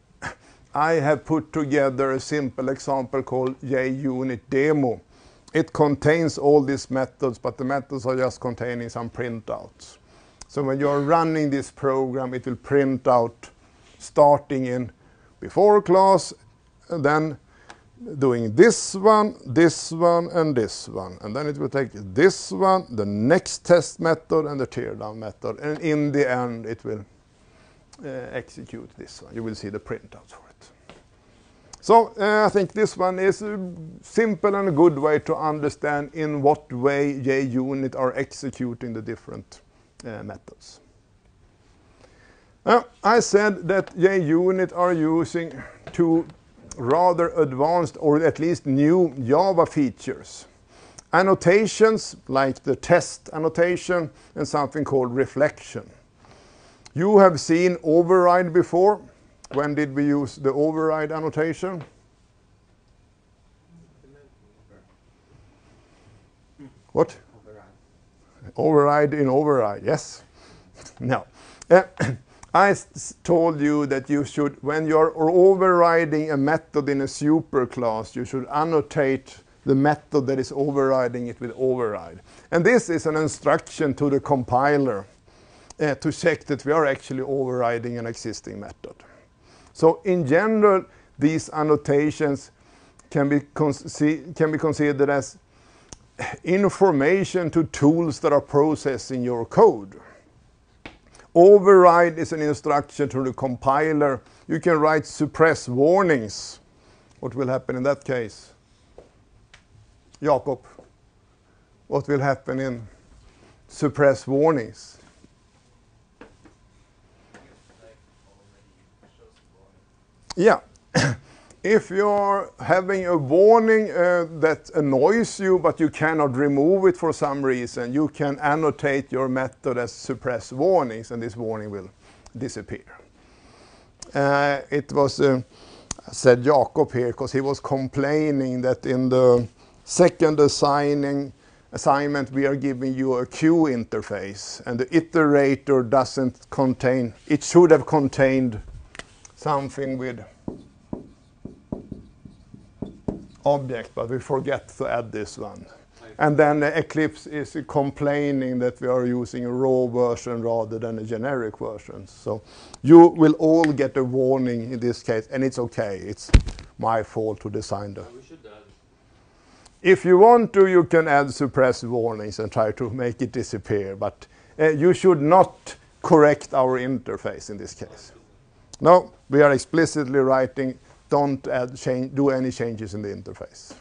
I have put together a simple example called JUnit demo. It contains all these methods, but the methods are just containing some printouts. So when you're running this program, it will print out starting in before class, and then doing this one, and this one. And then it will take this one, the next test method, and the teardown method. And in the end, it will execute this one. You will see the printouts for it. So I think this one is a simple and a good way to understand in what way JUnit are executing the different methods. I said that JUnit are using two rather advanced, or at least new, Java features. Annotations, like the test annotation, and something called reflection. You have seen override before. When did we use the override annotation? What? Override in override, yes. No. I told you that you should, when you're overriding a method in a superclass, you should annotate the method that is overriding it with override. And this is an instruction to the compiler to check that we are actually overriding an existing method. So in general, these annotations can be considered as information to tools that are processing your code. Override is an instruction to the compiler. You can write suppress warnings. What will happen in that case? Jakob, what will happen in suppress warnings? Yeah. If you're having a warning that annoys you, but you cannot remove it for some reason, you can annotate your method as suppress warnings, and this warning will disappear. It was, said Jakob here, because he was complaining that in the second assignment we are giving you a queue interface, and the iterator doesn't contain, it should have contained something with object, but we forget to add this one. And then Eclipse is complaining that we are using a raw version rather than a generic version. So you will all get a warning in this case, and it's okay. It's my fault to design the... We should add. If you want to, you can add suppress warnings and try to make it disappear, but you should not correct our interface in this case. No, we are explicitly writing, don't do any changes in the interface.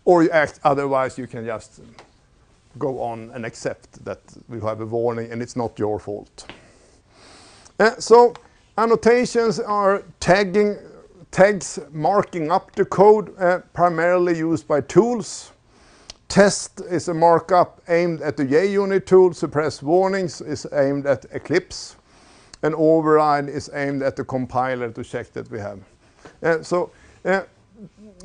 Or you act otherwise, you can just go on and accept that we have a warning and it's not your fault. So annotations are tags marking up the code, primarily used by tools. Test is a markup aimed at the JUnit tool. Suppress warnings is aimed at Eclipse. And override is aimed at the compiler to check that we have.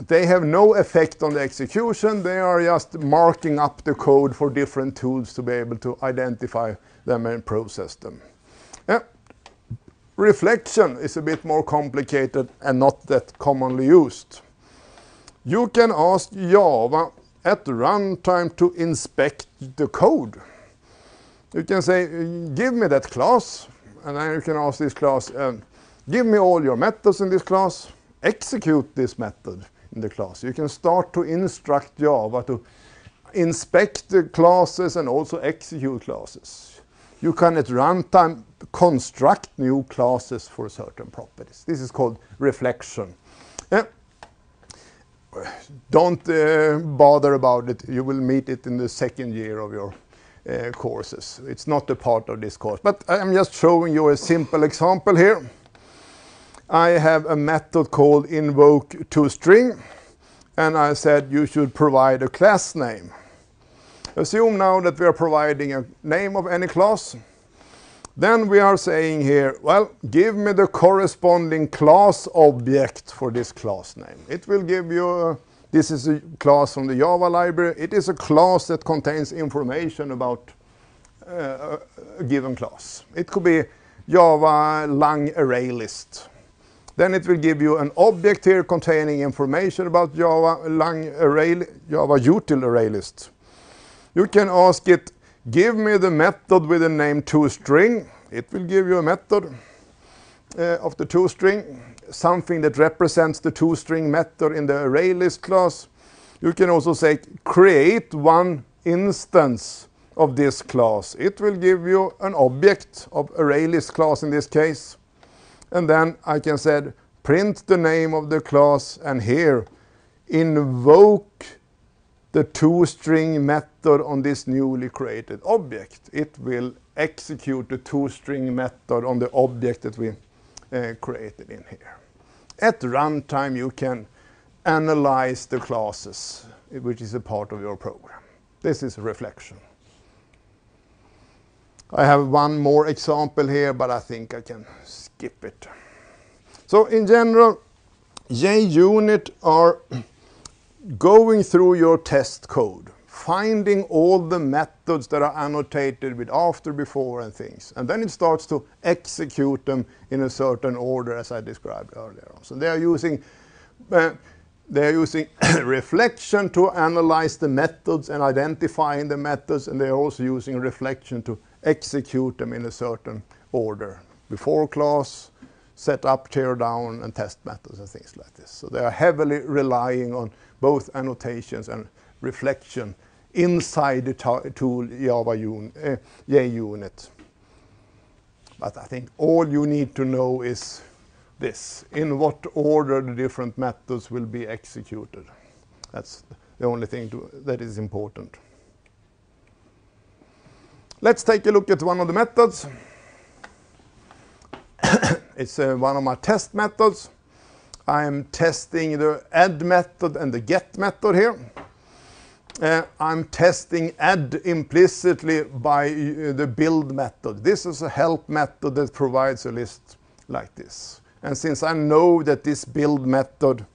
They have no effect on the execution. They are just marking up the code for different tools to be able to identify them and process them. Reflection is a bit more complicated and not that commonly used. You can ask Java at runtime to inspect the code. You can say, give me that class, and then you can ask this class, give me all your methods in this class, execute this method in the class. You can start to instruct Java to inspect the classes and also execute classes. You can at runtime construct new classes for certain properties. This is called reflection. Don't bother about it. You will meet it in the second year of your courses. It's not a part of this course. But I'm just showing you a simple example here. I have a method called invoke toString, and I said you should provide a class name. Assume now that we are providing a name of any class. Then we are saying here, well, give me the corresponding class object for this class name. It will give you, this is a class from the Java library. It is a class that contains information about a given class. It could be Java lang array list. Then it will give you an object here containing information about Java lang array, Java util array list. You can ask it, give me the method with the name toString. It will give you a method of the toString, something that represents the toString method in the array list class. You can also say, create one instance of this class. It will give you an object of array list class in this case. And then I can say, print the name of the class, and here, invoke the toString method on this newly created object. It will execute the toString method on the object that we created in here. At runtime, you can analyze the classes, which is a part of your program. This is reflection. I have one more example here, but I think I can skip it. So in general, JUnit are going through your test code, finding all the methods that are annotated with after, before, and things. And then it starts to execute them in a certain order, as I described earlier on. So they are using reflection to analyze the methods and identifying the methods, and they are also using reflection to execute them in a certain order. Before class, set up, tear down, and test methods and things like this. So they are heavily relying on both annotations and reflection inside the tool Java JUnit. But I think all you need to know is this: in what order the different methods will be executed. That's the only thing that is important. Let's take a look at one of the methods. It's one of my test methods. I am testing the add method and the get method here. I'm testing add implicitly by the build method. This is a help method that provides a list like this. And since I know that this build method,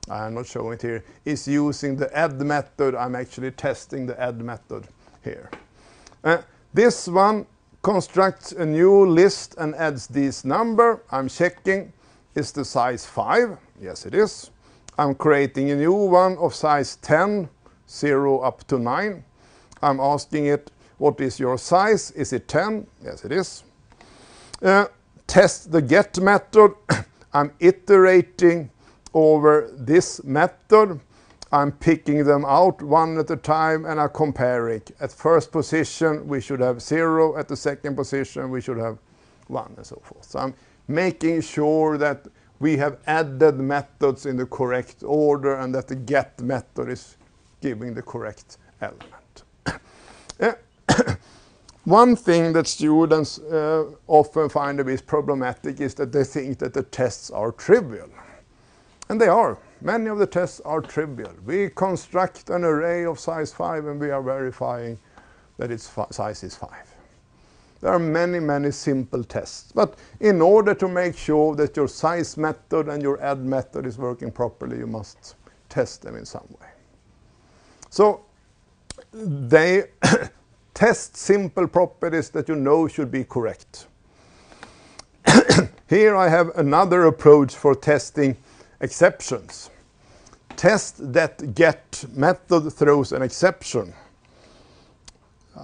I'm not showing it here, is using the add method, I'm actually testing the add method here. This one constructs a new list and adds this number. I'm checking, is the size 5? Yes, it is. I'm creating a new one of size 10, 0 up to 9. I'm asking it, what is your size? Is it 10? Yes, it is. Test the get method. I'm iterating over this method. I'm picking them out one at a time and I'm comparing. At first position we should have 0, at the second position we should have 1, and so forth. So I'm making sure that we have added methods in the correct order and that the get method is giving the correct element. One thing that students often find a bit problematic is that they think that the tests are trivial. And they are. Many of the tests are trivial. We construct an array of size 5 and we are verifying that its size is 5. There are many, many simple tests. But in order to make sure that your size method and your add method is working properly, you must test them in some way. So they test simple properties that you know should be correct. Here I have another approach for testing exceptions. Test that get method throws an exception.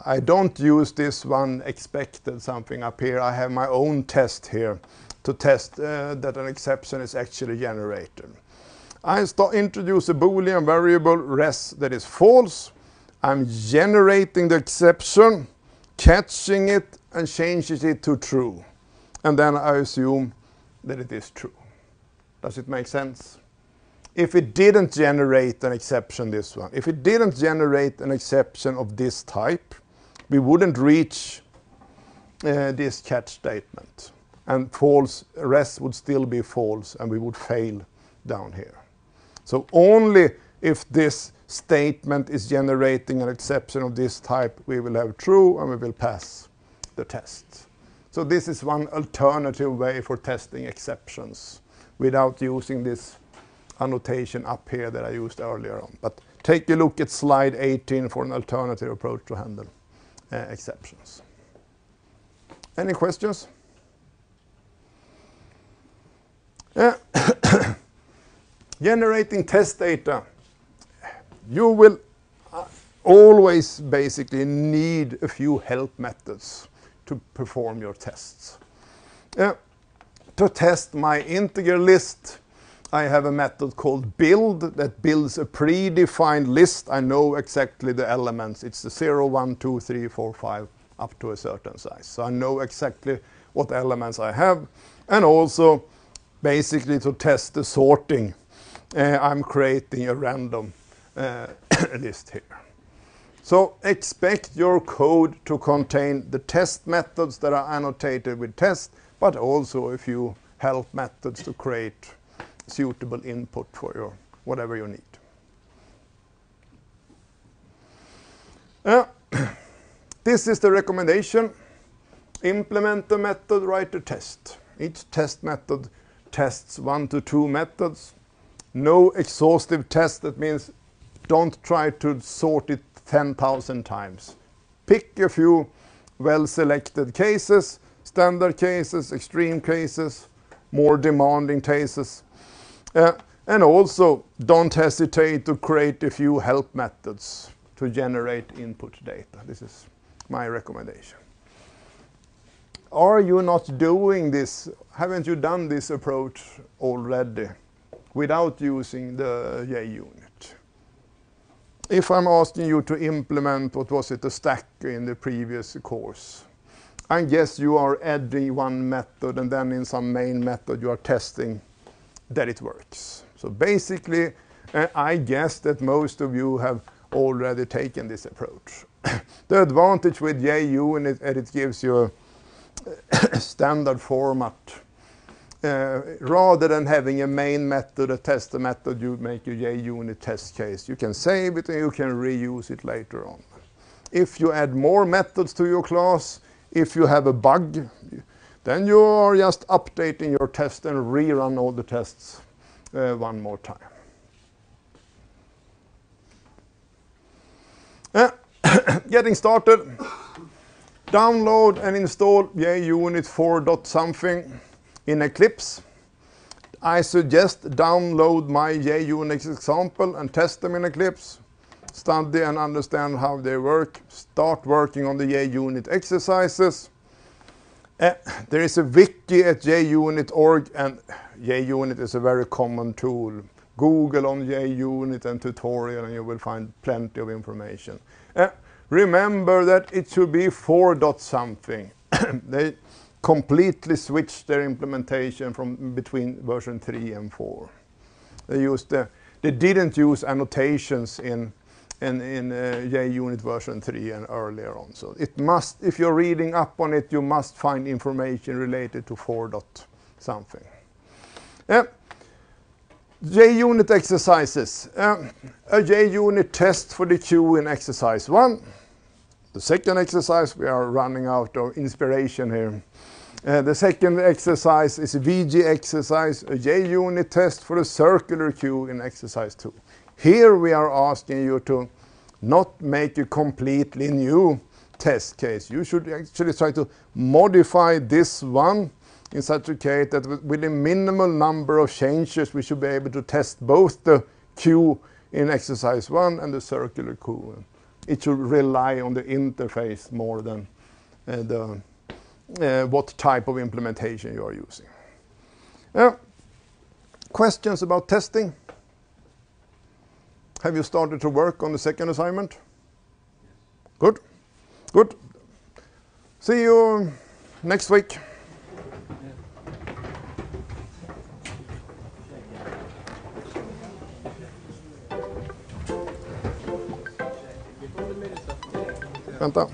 I don't use this one expected something up here. I have my own test here to test that an exception is actually generated. I introduce a Boolean variable res that is false. I'm generating the exception, catching it, and changing it to true. And then I assume that it is true. Does it make sense? If it didn't generate an exception, this one, if it didn't generate an exception of this type, we wouldn't reach this catch statement. And false, res would still be false, and we would fail down here. So only if this statement is generating an exception of this type, we will have true and we will pass the test. So this is one alternative way for testing exceptions without using this annotation up here that I used earlier on. But take a look at slide 18 for an alternative approach to handle exceptions. Any questions? Generating test data. You will always basically need a few help methods to perform your tests. To test my integer list, I have a method called build that builds a predefined list. I know exactly the elements. It's the 0, 1, 2, 3, 4, 5 up to a certain size. So I know exactly what elements I have. And also basically to test the sorting, I'm creating a random list here. So expect your code to contain the test methods that are annotated with test, but also a few help methods to create suitable input for your whatever you need. This is the recommendation. Implement the method, write the test. Each test method tests 1 to 2 methods. No exhaustive test. That means don't try to sort it 10,000 times. Pick a few well-selected cases, standard cases, extreme cases, more demanding cases. And also don't hesitate to create a few help methods to generate input data. This is my recommendation. Are you not doing this? Haven't you done this approach already without using the JUnit? If I'm asking you to implement, what was it, a stack in the previous course, I guess you are adding one method and then in some main method you are testing that it works. So basically, I guess that most of you have already taken this approach. The advantage with JUnit is that it gives you a standard format. Rather than having a main method, a test method, you make your JUnit test case. You can save it and you can reuse it later on. If you add more methods to your class, if you have a bug, then you are just updating your test and rerun all the tests one more time. Getting started. Download and install JUnit 4.something in Eclipse. I suggest download my JUnit example and test them in Eclipse. Study and understand how they work. Start working on the JUnit exercises. There is a wiki at JUnit.org, and JUnit is a very common tool. Google on JUnit and tutorial, and you will find plenty of information. Remember that it should be 4 dot something. They completely switched their implementation from between version 3 and 4. They didn't use annotations in JUnit version 3 and earlier on. So it must, if you're reading up on it, you must find information related to 4 dot something. JUnit exercises. A JUnit test for the queue in exercise 1. The second exercise, we are running out of inspiration here. The second exercise is a VG exercise, a JUnit test for the circular queue in exercise 2. Here we are asking you to not make a completely new test case. You should actually try to modify this one in such a case that with a minimal number of changes we should be able to test both the queue in exercise 1 and the circular queue. It should rely on the interface more than what type of implementation you are using. Questions about testing? Have you started to work on the second assignment? Good. Good. See you next week. Vänta.